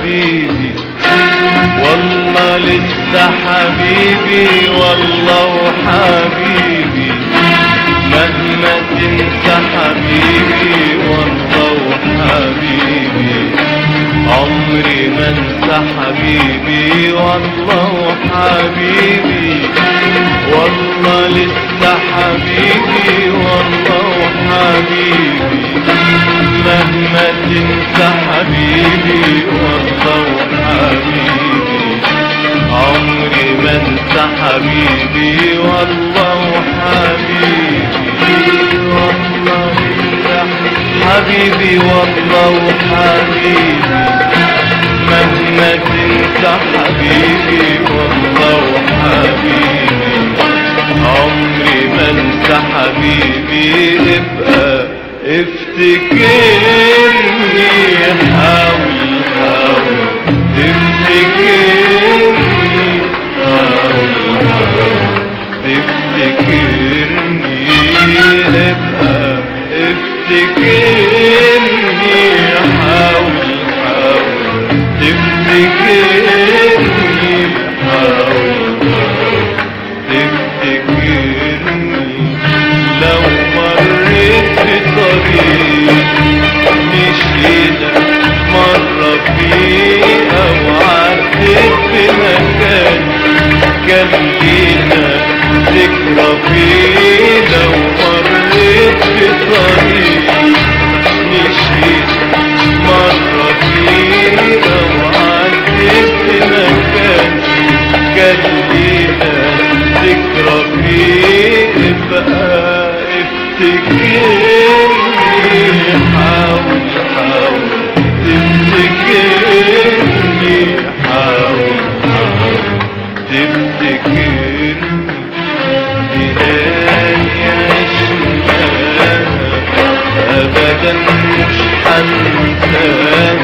حبيبي والله لسه حبيبي والله وحبيبي مهما تنسى حبيبي والله وحبيبي عمري ما انسى حبيبي والله وحبيبي والله لسه حبيبي والله وحبيبي مهما تنسى حبيبي والله وحبيبي عمري ما انسى حبيبي والله وحبيبي والله حبيبي والله وحبيبي مهما تنسى حبيبي والله وحبيبي عمري ما انسى حبيبي ابقى افتكرني حاول حاول تفتكرني حاول حاول تفتكرني ابقى افتكرني حاول حاول تفتكرني حاول حاول تفتكرني لو مريت في طريق مشينا مرة فيه أو عديت في مكان كان لينا ذكرى فيه لو مريت في طريق مشينا مرة فيه أو عديت في مكان كان لينا ذكرى فيه بقى افتكرني حاول حاول تفتكرني حاول حاول تفتكرني ليالي عشناها أبدا مش هنساها